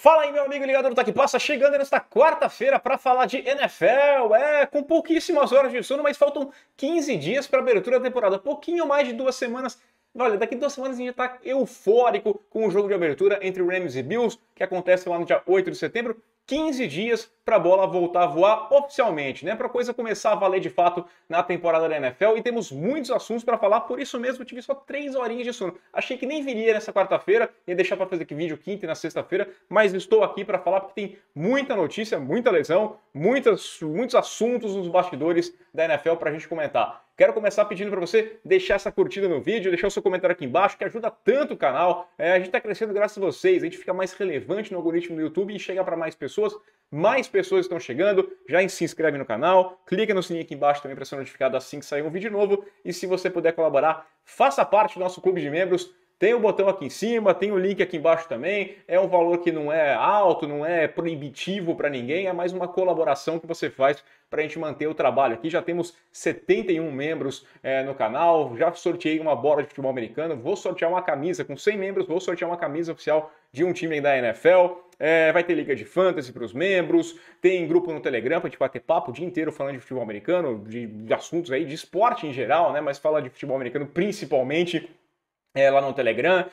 Fala aí, meu amigo ligado no Tá Que Passa, chegando nesta quarta-feira para falar de NFL, com pouquíssimas horas de sono, mas faltam 15 dias para a abertura da temporada, pouquinho mais de 2 semanas. Olha, daqui 2 semanas a gente já tá eufórico com o jogo de abertura entre Rams e Bills, que acontece lá no dia 8 de setembro, 15 dias para a bola voltar a voar oficialmente, né? Para a coisa começar a valer de fato na temporada da NFL. E temos muitos assuntos para falar, por isso mesmo eu tive só 3 horinhas de sono. Achei que nem viria nessa quarta-feira, ia deixar para fazer aqui vídeo quinta e na sexta-feira, mas estou aqui para falar porque tem muita notícia, muita lesão, muitos assuntos nos bastidores da NFL para a gente comentar. Quero começar pedindo para você deixar essa curtida no vídeo, deixar o seu comentário aqui embaixo, que ajuda tanto o canal. A gente está crescendo graças a vocês, a gente fica mais relevante no algoritmo do YouTube e chega para mais pessoas. Mais pessoas estão chegando, já se inscreve no canal, clica no sininho aqui embaixo também para ser notificado assim que sair um vídeo novo. E se você puder colaborar, faça parte do nosso clube de membros. Tem o botão aqui em cima, tem o link aqui embaixo também. É um valor que não é alto, não é proibitivo para ninguém, é mais uma colaboração que você faz para a gente manter o trabalho. Aqui já temos 71 membros no canal, já sorteei uma bola de futebol americano, vou sortear uma camisa com 100 membros, vou sortear uma camisa oficial de um time da NFL. Vai ter liga de fantasy para os membros, tem grupo no Telegram para a gente bater papo o dia inteiro falando de futebol americano, de assuntos aí, de esporte em geral, né? Mas fala de futebol americano principalmente. Lá no Telegram.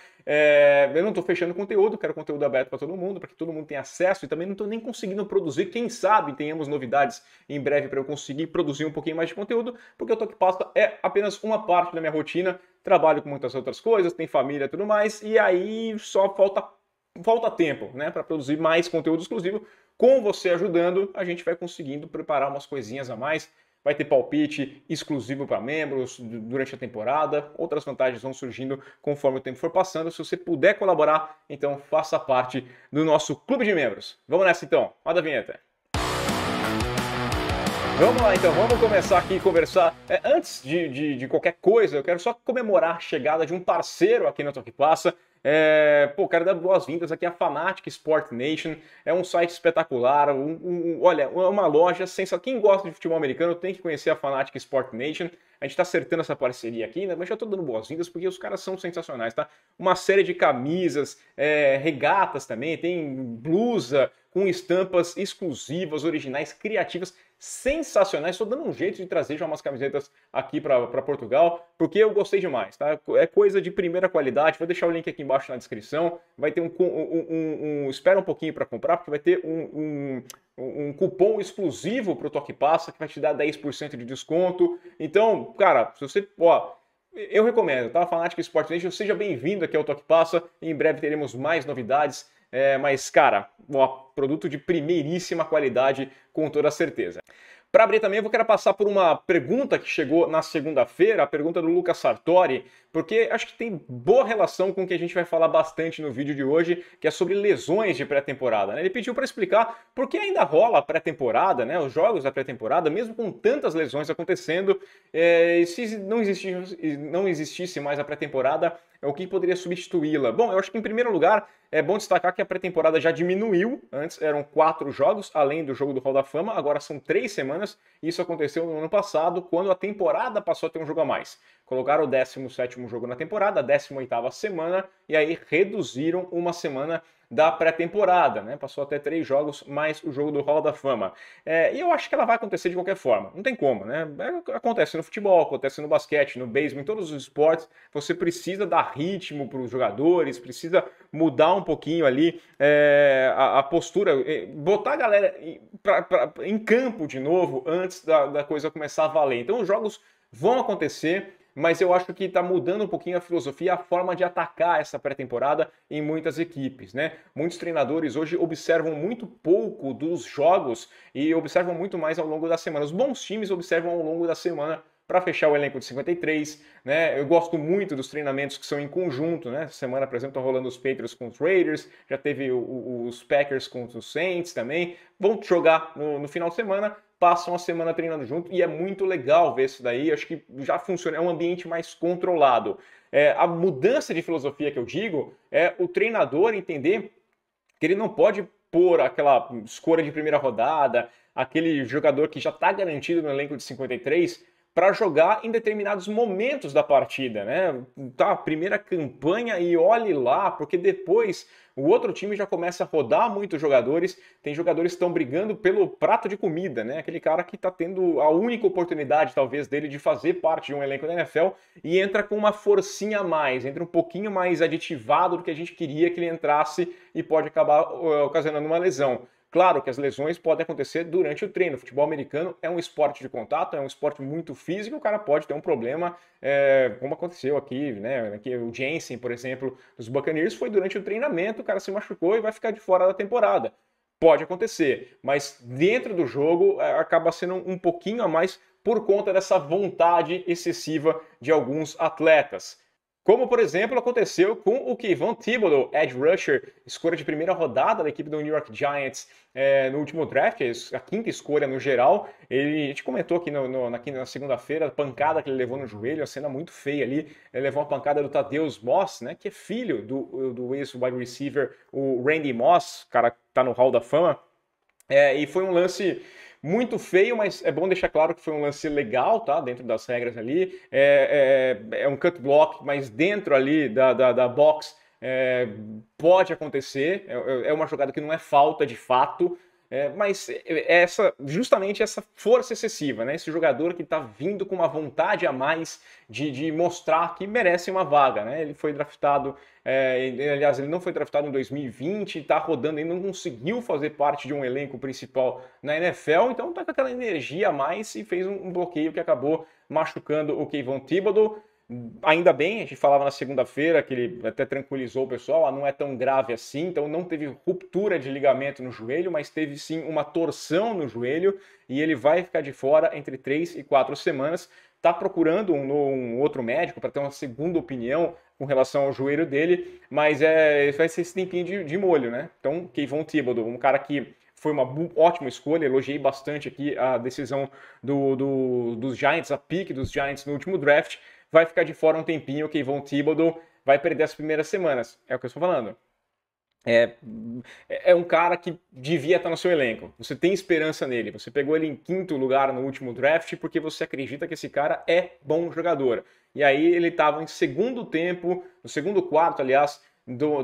Eu não estou fechando conteúdo, quero conteúdo aberto para todo mundo, para que todo mundo tenha acesso, e também não estou nem conseguindo produzir. Quem sabe tenhamos novidades em breve para eu conseguir produzir um pouquinho mais de conteúdo, porque o Tá Que Passa é apenas uma parte da minha rotina, trabalho com muitas outras coisas, tem família e tudo mais, e aí só falta tempo, né, para produzir mais conteúdo exclusivo. Com você ajudando, a gente vai conseguindo preparar umas coisinhas a mais. Vai ter palpite exclusivo para membros durante a temporada. Outras vantagens vão surgindo conforme o tempo for passando. Se você puder colaborar, então faça parte do nosso clube de membros. Vamos nessa então. Roda a vinheta. Vamos lá então, vamos começar aqui a conversar. Antes de qualquer coisa, eu quero só comemorar a chegada de um parceiro aqui no Tá Que Passa. Quero dar boas-vindas aqui à Fanatic Sport Nation. É um site espetacular, olha, uma loja sensacional. Quem gosta de futebol americano tem que conhecer a Fanatic Sport Nation. A gente está acertando essa parceria aqui, né? Mas já estou dando boas-vindas porque os caras são sensacionais, tá? Uma série de camisas, regatas também, tem blusa com estampas exclusivas, originais, criativas, sensacionais. Estou dando um jeito de trazer já umas camisetas aqui para Portugal, porque eu gostei demais, tá? É coisa de primeira qualidade. Vou deixar o link aqui embaixo na descrição. Vai ter espera um pouquinho para comprar, porque vai ter um cupom exclusivo para o Tá Que Passa, que vai te dar 10% de desconto. Então, cara, se você... eu recomendo, tá? Fanatic Sport Nation, seja bem-vindo aqui ao Tá Que Passa. Em breve teremos mais novidades. Mas, cara, produto de primeiríssima qualidade, com toda certeza. Para abrir também, eu quero passar por uma pergunta que chegou na segunda-feira, a pergunta do Lucas Sartori, porque acho que tem boa relação com o que a gente vai falar bastante no vídeo de hoje, que é sobre lesões de pré-temporada, né? Ele pediu para explicar por que ainda rola a pré-temporada, né? Os jogos da pré-temporada, mesmo com tantas lesões acontecendo, se não existisse mais a pré-temporada, o que poderia substituí-la? Bom, eu acho que em primeiro lugar é bom destacar que a pré-temporada já diminuiu. Antes eram 4 jogos, além do jogo do Hall da Fama, agora são 3 semanas. Isso aconteceu no ano passado, quando a temporada passou a ter um jogo a mais. Colocaram o 17º jogo na temporada, a 18ª semana, e aí reduziram uma semana da pré-temporada, né? Passou até 3 jogos, mais o jogo do Hall da Fama. E eu acho que ela vai acontecer de qualquer forma, não tem como, né? Acontece no futebol, acontece no basquete, no beisebol, em todos os esportes, você precisa dar ritmo para os jogadores, precisa mudar um pouquinho ali a postura, botar a galera em campo de novo antes da coisa começar a valer. Então os jogos vão acontecer, mas eu acho que está mudando um pouquinho a filosofia, a forma de atacar essa pré-temporada em muitas equipes, né? Muitos treinadores hoje observam muito pouco dos jogos e observam muito mais ao longo da semana. Os bons times observam ao longo da semana para fechar o elenco de 53, né? Eu gosto muito dos treinamentos que são em conjunto, né? Essa semana, por exemplo, estão rolando os Patriots com os Raiders, já teve os Packers com os Saints também. Vão jogar no final de semana, passam a semana treinando junto e é muito legal ver isso daí. Acho que já funciona, é um ambiente mais controlado. A mudança de filosofia que eu digo é o treinador entender que ele não pode pôr aquela escolha de primeira rodada, aquele jogador que já está garantido no elenco de 53, para jogar em determinados momentos da partida, né? Tá, primeira campanha e olhe lá, porque depois o outro time já começa a rodar muitos jogadores, tem jogadores que estão brigando pelo prato de comida, né? Aquele cara que está tendo a única oportunidade, talvez, dele de fazer parte de um elenco da NFL e entra com uma forcinha a mais, entra um pouquinho mais aditivado do que a gente queria que ele entrasse e pode acabar ocasionando uma lesão. Claro que as lesões podem acontecer durante o treino. O futebol americano é um esporte de contato, é um esporte muito físico, o cara pode ter um problema, como aconteceu aqui, né? Aqui, o Jensen, por exemplo, dos Buccaneers, foi durante o treinamento, o cara se machucou e vai ficar de fora da temporada. Pode acontecer, mas dentro do jogo acaba sendo um pouquinho a mais por conta dessa vontade excessiva de alguns atletas. Como, por exemplo, aconteceu com o Kayvon Thibodeaux, edge rusher, escolha de primeira rodada da equipe do New York Giants no último draft, a quinta escolha no geral. A gente comentou aqui na segunda-feira a pancada que ele levou no joelho, a cena muito feia ali. Ele levou uma pancada do Thaddeus Moss, né, que é filho do ex-wide receiver, o Randy Moss, cara que tá no Hall da Fama. E foi um lance muito feio, mas é bom deixar claro que foi um lance legal, tá? Dentro das regras ali. É um cut block, mas dentro ali da box pode acontecer. É uma jogada que não é falta de fato. Mas justamente essa força excessiva, né? Esse jogador que está vindo com uma vontade a mais de mostrar que merece uma vaga, né? Ele foi draftado, aliás, ele não foi draftado em 2020, está rodando e não conseguiu fazer parte de um elenco principal na NFL, então está com aquela energia a mais e fez um bloqueio que acabou machucando o Kayvon Thibodeaux. Ainda bem, a gente falava na segunda-feira que ele até tranquilizou o pessoal, não é tão grave assim, então não teve ruptura de ligamento no joelho, mas teve sim uma torção no joelho e ele vai ficar de fora entre 3 e 4 semanas. Está procurando um outro médico para ter uma segunda opinião com relação ao joelho dele, mas vai ser esse tempinho de molho, né? Então, Kayvon Thibodeaux, um cara que foi uma ótima escolha, elogiei bastante aqui a decisão dos Giants, a pick dos Giants no último draft. Vai ficar de fora um tempinho, o Kayvon Thibodeaux vai perder as primeiras semanas. É o que eu estou falando. É um cara que devia estar no seu elenco. Você tem esperança nele. Você pegou ele em quinto lugar no último draft porque você acredita que esse cara é bom jogador. E aí ele estava em segundo tempo, no segundo quarto, aliás,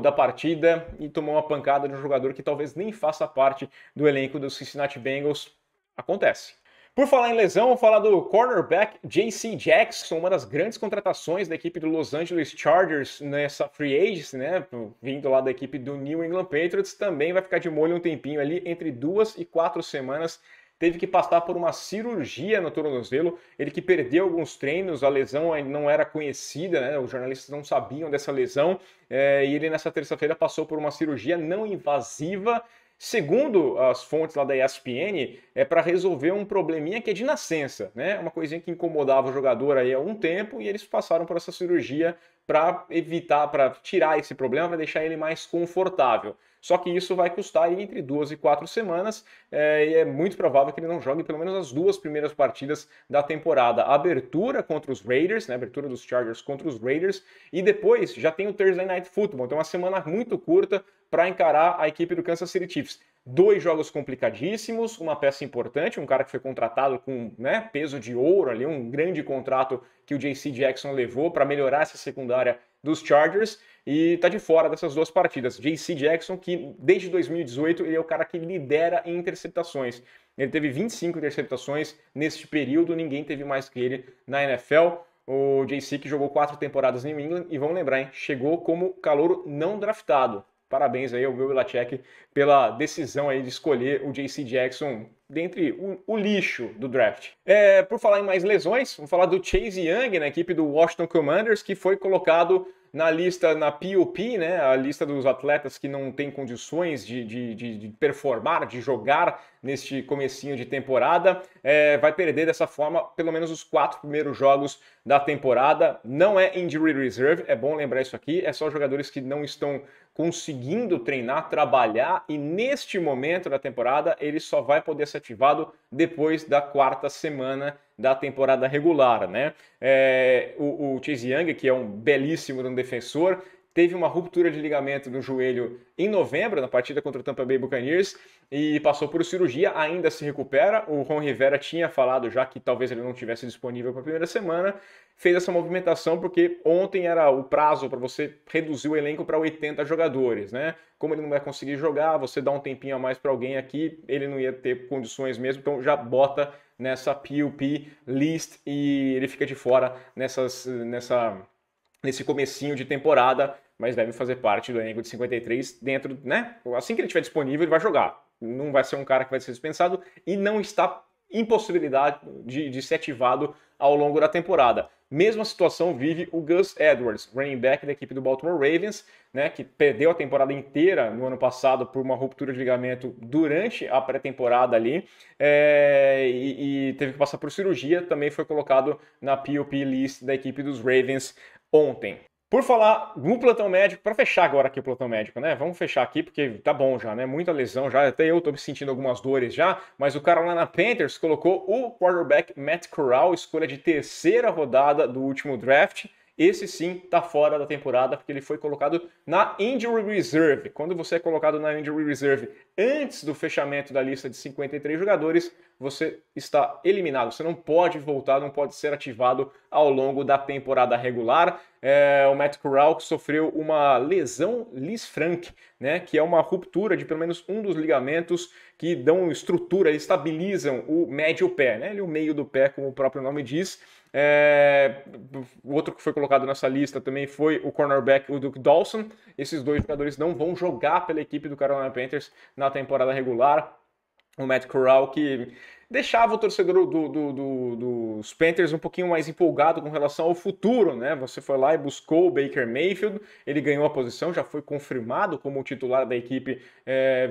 da partida e tomou uma pancada de um jogador que talvez nem faça parte do elenco dos Cincinnati Bengals. Acontece. Por falar em lesão, vou falar do cornerback J.C. Jackson, uma das grandes contratações da equipe do Los Angeles Chargers nessa free agency, né? Vindo lá da equipe do New England Patriots, também vai ficar de molho um tempinho ali, entre 2 e 4 semanas. Teve que passar por uma cirurgia no tornozelo, ele que perdeu alguns treinos, a lesão ainda não era conhecida, né? Os jornalistas não sabiam dessa lesão, e ele nessa terça-feira passou por uma cirurgia não invasiva. Segundo as fontes lá da ESPN, é para resolver um probleminha que é de nascença, né? Uma coisinha que incomodava o jogador aí há um tempo e eles passaram por essa cirurgia para evitar, para tirar esse problema, para deixar ele mais confortável. Só que isso vai custar aí entre 2 e 4 semanas e é muito provável que ele não jogue pelo menos as 2 primeiras partidas da temporada. A abertura contra os Raiders, né? A abertura dos Chargers contra os Raiders e depois já tem o Thursday Night Football, então é uma semana muito curta para encarar a equipe do Kansas City Chiefs. 2 jogos complicadíssimos, uma peça importante, um cara que foi contratado com, né, peso de ouro ali, um grande contrato que o J.C. Jackson levou para melhorar essa secundária dos Chargers e tá de fora dessas 2 partidas. J.C. Jackson, que desde 2018 ele é o cara que lidera em interceptações. Ele teve 25 interceptações neste período, ninguém teve mais que ele na NFL. O J.C. que jogou 4 temporadas em New England e vamos lembrar, hein, chegou como calouro não draftado. Parabéns aí ao Bill Belichick pela decisão aí de escolher o J.C. Jackson dentre o lixo do draft. Por falar em mais lesões, vamos falar do Chase Young na equipe do Washington Commanders, que foi colocado na lista, na PUP, né, a lista dos atletas que não têm condições de performar, de jogar neste comecinho de temporada, vai perder dessa forma pelo menos os 4 primeiros jogos da temporada. Não é injury reserve, é bom lembrar isso aqui, é só jogadores que não estão conseguindo treinar, trabalhar e neste momento da temporada ele só vai poder ser ativado depois da 4ª semana da temporada regular, né? O Chase Young, que é um belíssimo defensor, teve uma ruptura de ligamento no joelho em novembro, na partida contra o Tampa Bay Buccaneers, e passou por cirurgia, ainda se recupera. O Ron Rivera tinha falado já que talvez ele não tivesse disponível para a primeira semana, fez essa movimentação porque ontem era o prazo para você reduzir o elenco para 80 jogadores, né? Como ele não vai conseguir jogar, você dá um tempinho a mais para alguém aqui, ele não ia ter condições mesmo, então já bota nessa PUP list e ele fica de fora nesse comecinho de temporada, mas deve fazer parte do elenco de 53 dentro, né? Assim que ele estiver disponível, ele vai jogar. Não vai ser um cara que vai ser dispensado e não está em possibilidade de ser ativado ao longo da temporada. Mesma situação vive o Gus Edwards, running back da equipe do Baltimore Ravens, né, que perdeu a temporada inteira no ano passado por uma ruptura de ligamento durante a pré-temporada ali, e teve que passar por cirurgia, também foi colocado na PUP list da equipe dos Ravens ontem. Por falar no plantão médico, para fechar agora aqui o plantão médico, né? Vamos fechar aqui porque tá bom já, né? Muita lesão já, até eu tô me sentindo algumas dores já, mas o Carolina Panthers colocou o quarterback Matt Corral, escolha de terceira rodada do último draft. Esse sim tá fora da temporada porque ele foi colocado na Injury Reserve. Quando você é colocado na Injury Reserve antes do fechamento da lista de 53 jogadores, você está eliminado. Você não pode voltar, não pode ser ativado ao longo da temporada regular. O Matt Corral sofreu uma lesão Lisfranc, né, que é uma ruptura de pelo menos um dos ligamentos que dão estrutura, estabilizam o médio pé, né, o meio do pé, como o próprio nome diz. O outro que foi colocado nessa lista também foi o cornerback, o Duke Dawson. Esses dois jogadores não vão jogar pela equipe do Carolina Panthers na temporada regular. O Matt Corral, que deixava o torcedor dos Panthers um pouquinho mais empolgado com relação ao futuro, né? Você foi lá e buscou o Baker Mayfield, ele ganhou a posição, já foi confirmado como o titular da equipe,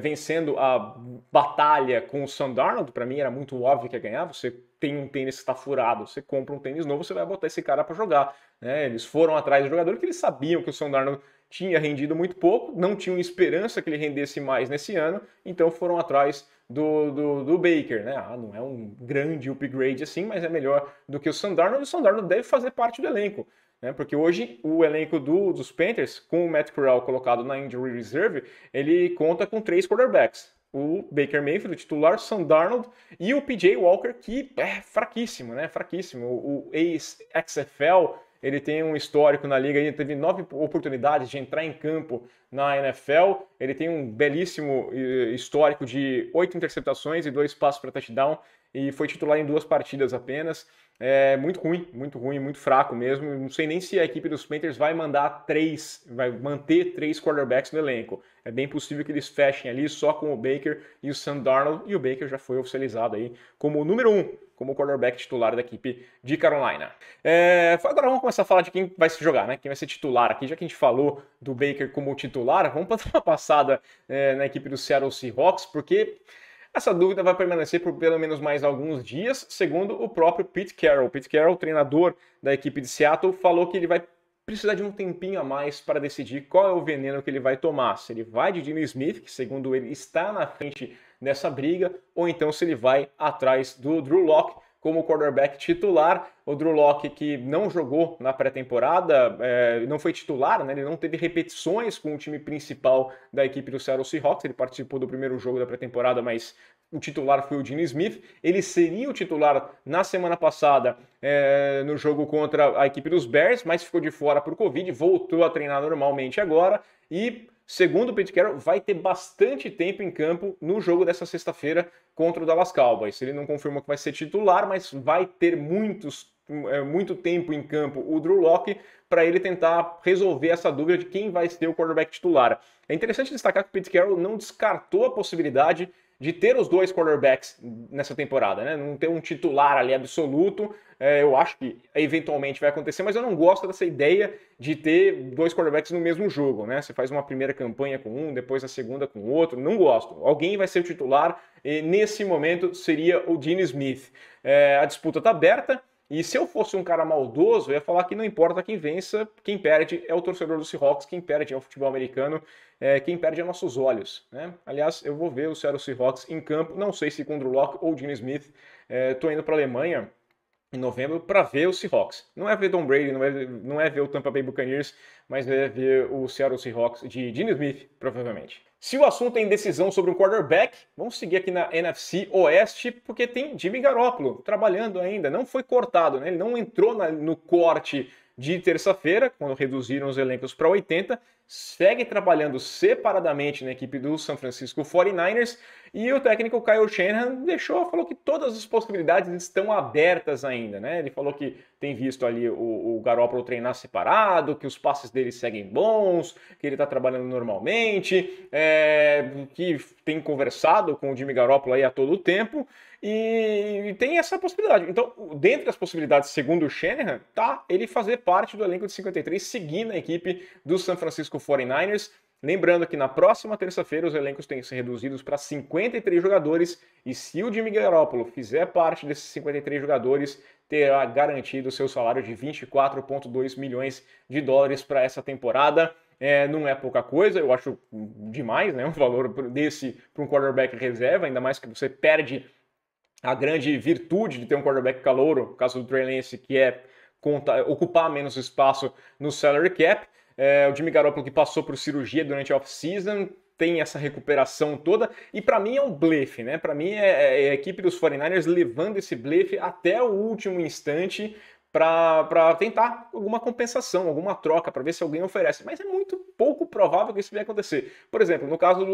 vencendo a batalha com o Sam Darnold. Para mim era muito óbvio que ia ganhar. Você tem um tênis que está furado, você compra um tênis novo, você vai botar esse cara para jogar, né? Eles foram atrás do jogador que eles sabiam que o Sam Darnold tinha rendido muito pouco, não tinham esperança que ele rendesse mais nesse ano, então foram atrás do Baker, né? Não é um grande upgrade assim, mas é melhor do que o Sam Darnold. O Sam Darnold deve fazer parte do elenco, né? Porque hoje o elenco dos Panthers, com o Matt Corral colocado na Injury Reserve, ele conta com 3 quarterbacks. O Baker Mayfield, o titular, Sam Darnold e o PJ Walker, que é fraquíssimo, né? Fraquíssimo. O ex-XFL, ele tem um histórico na liga, ele teve 9 oportunidades de entrar em campo na NFL, ele tem um belíssimo histórico de 8 interceptações e 2 passos para touchdown, e foi titular em 2 partidas apenas. É muito ruim, muito fraco mesmo. Não sei nem se a equipe dos Panthers vai manter 3 quarterbacks no elenco. É bem possível que eles fechem ali só com o Baker e o Sam Darnold, e o Baker já foi oficializado aí como o número 1, como quarterback titular da equipe de Carolina. Agora vamos começar a falar de quem vai se jogar, né? Quem vai ser titular aqui. Já que a gente falou do Baker como titular, vamos dar uma passada na equipe do Seattle Seahawks, porque essa dúvida vai permanecer por pelo menos mais alguns dias, segundo o próprio Pete Carroll. Pete Carroll, treinador da equipe de Seattle, falou que ele vai precisar de um tempinho a mais para decidir qual é o veneno que ele vai tomar. Se ele vai de Jimmy Smith, que segundo ele está na frente dessa briga, ou então se ele vai atrás do Drew Lock como quarterback titular. O Drew Lock, que não jogou na pré-temporada, não foi titular, né? Ele não teve repetições com o time principal da equipe do Seattle Seahawks. Ele participou do primeiro jogo da pré-temporada, mas o titular foi o Geno Smith. Ele seria o titular na semana passada no jogo contra a equipe dos Bears, mas ficou de fora por Covid, voltou a treinar normalmente agora e, segundo o Pete Carroll, vai ter bastante tempo em campo no jogo dessa sexta-feira contra o Dallas Cowboys. Ele não confirmou que vai ser titular, mas vai ter muito tempo em campo o Drew Lock para ele tentar resolver essa dúvida de quem vai ser o quarterback titular. É interessante destacar que o Pete Carroll não descartou a possibilidade de ter os 2 quarterbacks nessa temporada, né? Não ter um titular ali absoluto. Eu acho que eventualmente vai acontecer, mas eu não gosto dessa ideia de ter 2 quarterbacks no mesmo jogo, né? Você faz uma primeira campanha com um, depois a segunda com o outro. Não gosto. Alguém vai ser o titular e nesse momento seria o Geno Smith. A disputa está aberta. E se eu fosse um cara maldoso, eu ia falar que não importa quem vença, quem perde é o torcedor do Seahawks, quem perde é o futebol americano, quem perde é nossos olhos, né? Aliás, eu vou ver o Seattle Seahawks em campo, não sei se com Drew Lock ou Geno Smith. Tô indo para a Alemanha em novembro para ver o Seahawks. Não é ver Tom Brady, não é ver o Tampa Bay Buccaneers, mas é ver o Seattle Seahawks de Geno Smith, provavelmente. Se o assunto é indecisão sobre um quarterback, vamos seguir aqui na NFC Oeste, porque tem Jimmy Garoppolo trabalhando ainda, não foi cortado, né? Ele não entrou no corte de terça-feira, quando reduziram os elencos para 80, segue trabalhando separadamente na equipe do San Francisco 49ers, e o técnico Kyle Shanahan falou que todas as possibilidades estão abertas ainda, né? Ele falou que tem visto ali o Garoppolo treinar separado, que os passes dele seguem bons, que ele está trabalhando normalmente, que tem conversado com o Jimmy Garoppolo aí a todo o tempo, e tem essa possibilidade. Então, dentre as possibilidades, segundo o Shanahan, tá ele fazer parte do elenco de 53, seguindo a equipe do San Francisco 49ers. Lembrando que na próxima terça-feira os elencos têm que ser reduzidos para 53 jogadores, e se o Jimmy Garoppolo fizer parte desses 53 jogadores, terá garantido seu salário de 24,2 milhões de dólares para essa temporada. Não é pouca coisa, eu acho demais, né? Um valor desse para um quarterback reserva, ainda mais que você perde a grande virtude de ter um quarterback calouro, no caso do Trey Lance, que é ocupar menos espaço no salary cap. O Jimmy Garoppolo, que passou por cirurgia durante a off-season, tem essa recuperação toda, e para mim é um blefe, né? Para mim é a equipe dos 49ers levando esse blefe até o último instante para tentar alguma compensação, alguma troca, para ver se alguém oferece. Mas é muito pouco provável que isso venha acontecer. Por exemplo, no caso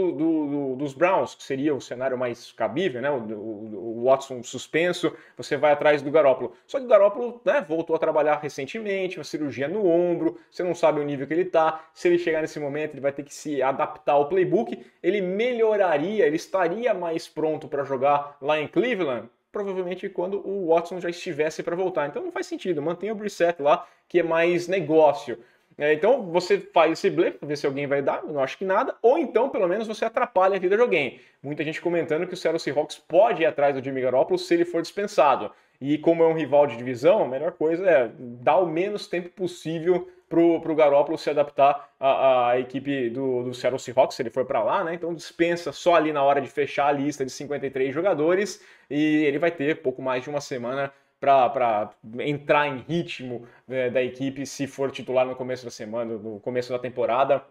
dos Browns, que seria o cenário mais cabível, né? O Watson suspenso, você vai atrás do Garoppolo. Só que o Garoppolo, né, voltou a trabalhar recentemente, uma cirurgia no ombro, você não sabe o nível que ele está. Se ele chegar nesse momento, ele vai ter que se adaptar ao playbook. Ele melhoraria, ele estaria mais pronto para jogar lá em Cleveland, provavelmente quando o Watson já estivesse para voltar. Então não faz sentido, mantenha o Brissett lá, que é mais negócio. Então você faz esse blefe para ver se alguém vai dar, eu não acho que nada, ou então pelo menos você atrapalha a vida de alguém. Muita gente comentando que o Seattle Seahawks pode ir atrás do Jimmy Garoppolo se ele for dispensado. E como é um rival de divisão, a melhor coisa é dar o menos tempo possível pro Garoppolo se adaptar à equipe do Seattle Seahawks, se ele for para lá, né? Então dispensa só ali na hora de fechar a lista de 53 jogadores, e ele vai ter pouco mais de uma semana para entrar em ritmo da equipe se for titular no começo da semana, no começo da temporada.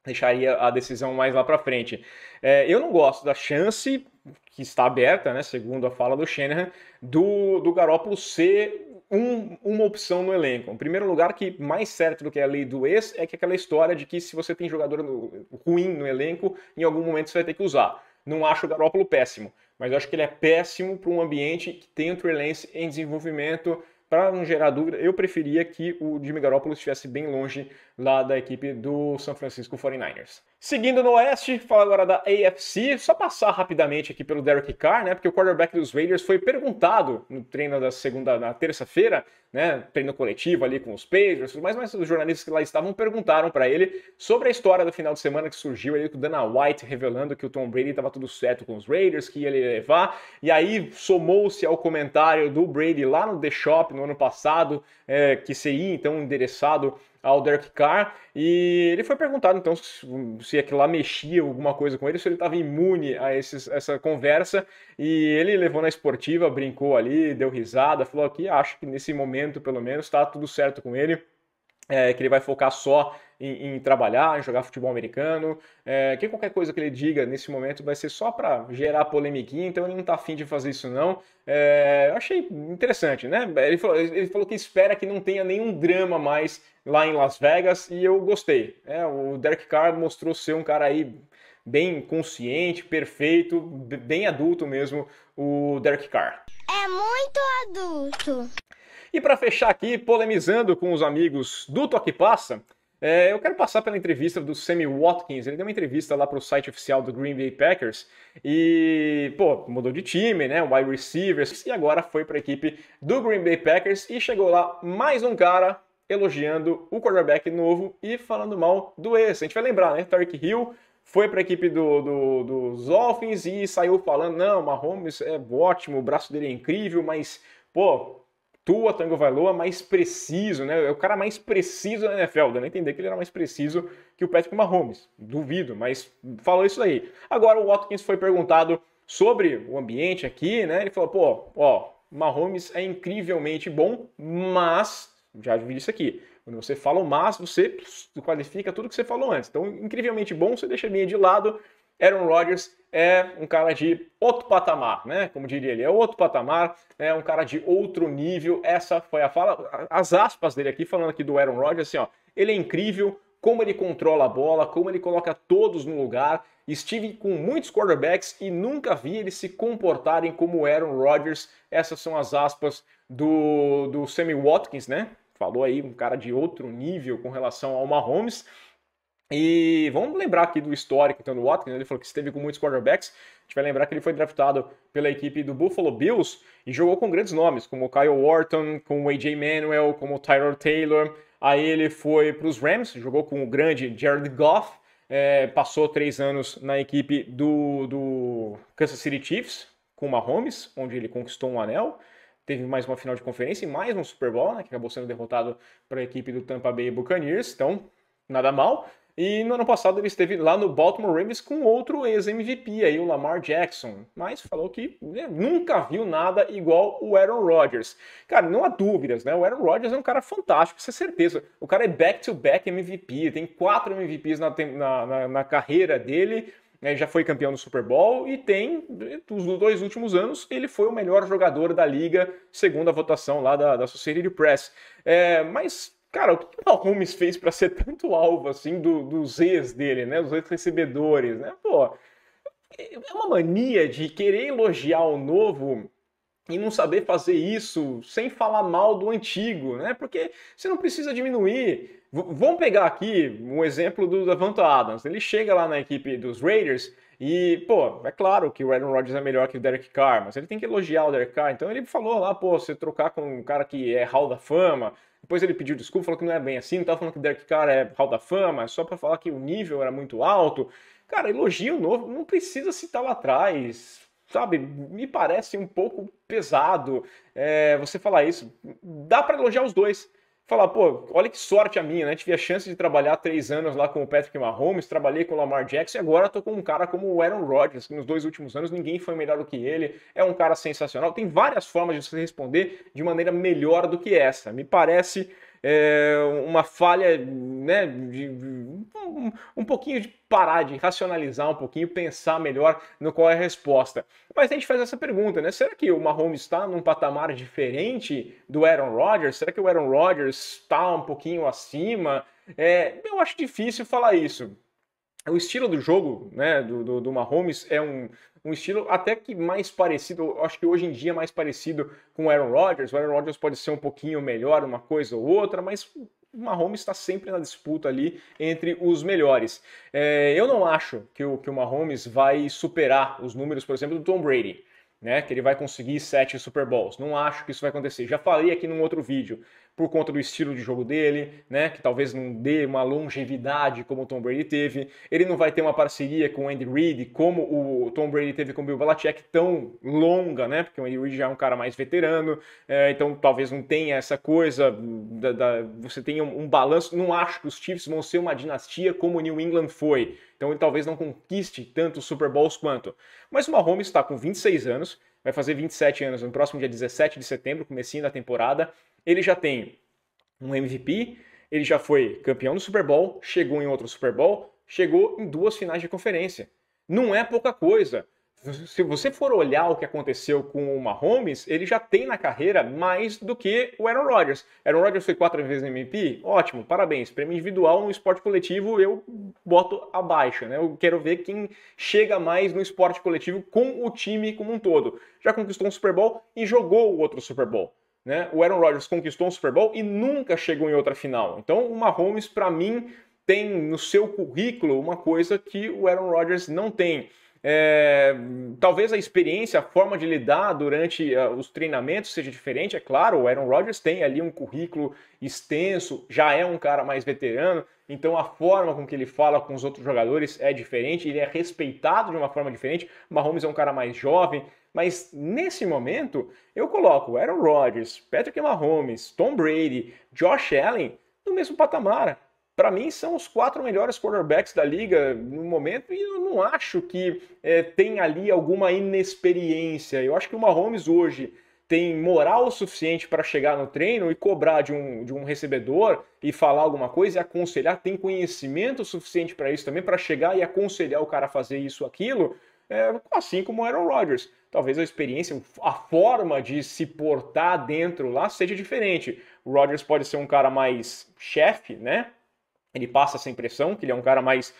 Deixaria a decisão mais lá para frente. Eu não gosto da chance que está aberta, né, segundo a fala do Shanahan, do Garoppolo ser uma opção no elenco. Em primeiro lugar, que mais certo do que a lei do ex é que aquela história de que se você tem jogador ruim no elenco, em algum momento você vai ter que usar. Não acho o Garoppolo péssimo, mas eu acho que ele é péssimo para um ambiente que tem o Trey Lance em desenvolvimento. Para não gerar dúvida, eu preferia que o Jimmy Garoppolo estivesse bem longe lá da equipe do San Francisco 49ers. Seguindo no Oeste, fala agora da AFC, só passar rapidamente aqui pelo Derek Carr, né? Porque o quarterback dos Raiders foi perguntado no treino na terça-feira, né? Treino coletivo ali com os Patriots, mas os jornalistas que lá estavam perguntaram para ele sobre a história do final de semana que surgiu ali com o Dana White revelando que o Tom Brady estava tudo certo com os Raiders, que ia levar, e aí somou-se ao comentário do Brady lá no The Shop no ano passado, que seria então endereçado ao Derek Carr, e ele foi perguntado então se aquilo lá mexia alguma coisa com ele, se ele estava imune a essa conversa, e ele levou na esportiva, brincou ali, deu risada, falou que acho que nesse momento pelo menos está tudo certo com ele, que ele vai focar só em trabalhar, em jogar futebol americano, que qualquer coisa que ele diga nesse momento vai ser só para gerar polemiquinha, então ele não está afim de fazer isso não. Eu achei interessante, né? Ele falou que espera que não tenha nenhum drama mais lá em Las Vegas, e eu gostei. O Derek Carr mostrou ser um cara aí bem consciente, perfeito, bem adulto mesmo, o Derek Carr. É muito adulto. E para fechar aqui, polemizando com os amigos do Toque Passa, eu quero passar pela entrevista do Sammy Watkins. Ele deu uma entrevista lá para o site oficial do Green Bay Packers e, mudou de time, né? Wide receivers, e agora foi para a equipe do Green Bay Packers e chegou lá mais um cara elogiando o quarterback novo e falando mal do ex. A gente vai lembrar, né? Tyreek Hill foi para a equipe dos Dolphins e saiu falando, não, Mahomes é ótimo, o braço dele é incrível, mas, Tua Tagovailoa mais preciso, né? É o cara mais preciso da NFL. Dá a entender que ele era mais preciso que o Patrick Mahomes. Duvido, mas falou isso aí. Agora o Watkins foi perguntado sobre o ambiente aqui, né? Ele falou, Mahomes é incrivelmente bom, mas, já vi isso aqui, quando você fala o mas, você qualifica tudo que você falou antes. Então, incrivelmente bom, você deixa meio de lado. Aaron Rodgers é um cara de outro patamar, né? Como diria ele, é outro patamar, é um cara de outro nível. Essa foi a fala, as aspas dele aqui, falando aqui do Aaron Rodgers, assim, ó, ele é incrível, como ele controla a bola, como ele coloca todos no lugar. Estive com muitos quarterbacks e nunca vi eles se comportarem como Aaron Rodgers. Essas são as aspas do Sammy Watkins, né? Falou aí um cara de outro nível com relação ao Mahomes. E vamos lembrar aqui do histórico então, do Watkins, ele falou que esteve com muitos quarterbacks. A gente vai lembrar que ele foi draftado pela equipe do Buffalo Bills e jogou com grandes nomes, como o Kyle Orton, com o A.J. Manuel, como o Tyrod Taylor. Aí ele foi para os Rams, jogou com o grande Jared Goff, passou 3 anos na equipe do Kansas City Chiefs, com o Mahomes, onde ele conquistou um anel. Teve mais uma final de conferência e mais um Super Bowl, né, que acabou sendo derrotado para a equipe do Tampa Bay Buccaneers, então nada mal. E no ano passado ele esteve lá no Baltimore Ravens com outro ex-MVP, aí, o Lamar Jackson, mas falou que nunca viu nada igual o Aaron Rodgers. Cara, não há dúvidas, né? O Aaron Rodgers é um cara fantástico, isso é certeza. O cara é back-to-back MVP, tem 4 MVPs na carreira dele, né? Já foi campeão do Super Bowl e tem, os 2 últimos anos, ele foi o melhor jogador da liga, segundo a votação lá da Associated Press. Mas... cara, o que o Mahomes fez para ser tanto alvo assim dos ex dele, né? Os ex-recebedores, né? Pô, é uma mania de querer elogiar o novo e não saber fazer isso sem falar mal do antigo, né? Porque você não precisa diminuir. Vamos pegar aqui um exemplo do Davante Adams. Ele chega lá na equipe dos Raiders e, pô, é claro que o Aaron Rodgers é melhor que o Derek Carr, mas ele tem que elogiar o Derek Carr. Então ele falou lá, pô, você trocar com um cara que é Hall da Fama. Depois ele pediu desculpa, falou que não é bem assim, não tava falando que o Derek Carr é Hall da Fama, só para falar que o nível era muito alto. Cara, elogio novo, não precisa citar lá atrás, sabe? Me parece um pouco pesado você falar isso. Dá para elogiar os dois. Falar, pô, olha que sorte a minha, né? Tive a chance de trabalhar 3 anos lá com o Patrick Mahomes, trabalhei com o Lamar Jackson e agora tô com um cara como o Aaron Rodgers, que nos 2 últimos anos ninguém foi melhor do que ele, é um cara sensacional. Tem várias formas de você responder de maneira melhor do que essa. Me parece uma falha, né, um pouquinho de parar, de racionalizar um pouquinho, pensar melhor no qual é a resposta. Mas a gente faz essa pergunta, né? Será que o Mahomes está num patamar diferente do Aaron Rodgers? Será que o Aaron Rodgers está um pouquinho acima? Eu acho difícil falar isso. O estilo do jogo, né, do Mahomes é um estilo até que mais parecido, eu acho que hoje em dia é mais parecido com o Aaron Rodgers. O Aaron Rodgers pode ser um pouquinho melhor uma coisa ou outra, mas o Mahomes está sempre na disputa ali entre os melhores. Eu não acho que o Mahomes vai superar os números, por exemplo, do Tom Brady, né, que ele vai conseguir 7 Super Bowls. Não acho que isso vai acontecer. Já falei aqui num outro vídeo, por conta do estilo de jogo dele, né, que talvez não dê uma longevidade como o Tom Brady teve. Ele não vai ter uma parceria com o Andy Reid como o Tom Brady teve com o Bill Belichick tão longa, né, porque o Andy Reid já é um cara mais veterano, então talvez não tenha essa coisa, você tenha um balanço. Não acho que os Chiefs vão ser uma dinastia como o New England foi. Então ele talvez não conquiste tantos Super Bowls quanto. Mas o Mahomes está com 26 anos, vai fazer 27 anos no próximo dia 17 de setembro, comecinho da temporada. Ele já tem um MVP, ele já foi campeão do Super Bowl, chegou em outro Super Bowl, chegou em 2 finais de conferência. Não é pouca coisa. Se você for olhar o que aconteceu com o Mahomes, ele já tem na carreira mais do que o Aaron Rodgers. Aaron Rodgers foi 4 vezes MVP? Ótimo, parabéns. Prêmio individual no esporte coletivo eu boto abaixo, né? Eu quero ver quem chega mais no esporte coletivo com o time como um todo. Já conquistou um Super Bowl e jogou o outro Super Bowl, né? O Aaron Rodgers conquistou um Super Bowl e nunca chegou em outra final. Então o Mahomes, para mim, tem no seu currículo uma coisa que o Aaron Rodgers não tem. Talvez a experiência, a forma de lidar durante os treinamentos seja diferente. É claro, o Aaron Rodgers tem ali um currículo extenso, já é um cara mais veterano, então a forma com que ele fala com os outros jogadores é diferente, ele é respeitado de uma forma diferente. O Mahomes é um cara mais jovem, mas nesse momento eu coloco Aaron Rodgers, Patrick Mahomes, Tom Brady, Josh Allen no mesmo patamar. Para mim, são os 4 melhores quarterbacks da liga no momento e eu não acho que tem ali alguma inexperiência. Eu acho que o Mahomes hoje, tem moral suficiente para chegar no treino e cobrar de um recebedor e falar alguma coisa e aconselhar, tem conhecimento suficiente para isso também, para chegar e aconselhar o cara a fazer isso, aquilo, assim como o Aaron Rodgers. Talvez a experiência, a forma de se portar dentro lá seja diferente. O Rodgers pode ser um cara mais chefe, né? Ele passa essa impressão que ele é um cara mais,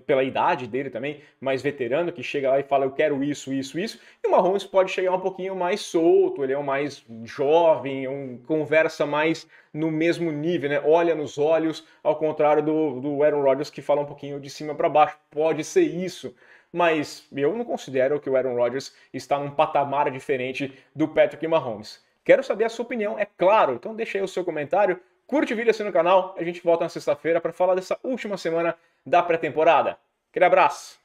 pela idade dele também, mais veterano, que chega lá e fala, eu quero isso, isso, isso. E o Mahomes pode chegar um pouquinho mais solto, ele é um mais jovem, conversa mais no mesmo nível, né? Olha nos olhos, ao contrário do Aaron Rodgers, que fala um pouquinho de cima para baixo. Pode ser isso. Mas eu não considero que o Aaron Rodgers está num patamar diferente do Patrick Mahomes. Quero saber a sua opinião, é claro. Então deixa aí o seu comentário. Curte o vídeo, assina o canal, a gente volta na sexta-feira para falar dessa última semana da pré-temporada. Aquele abraço!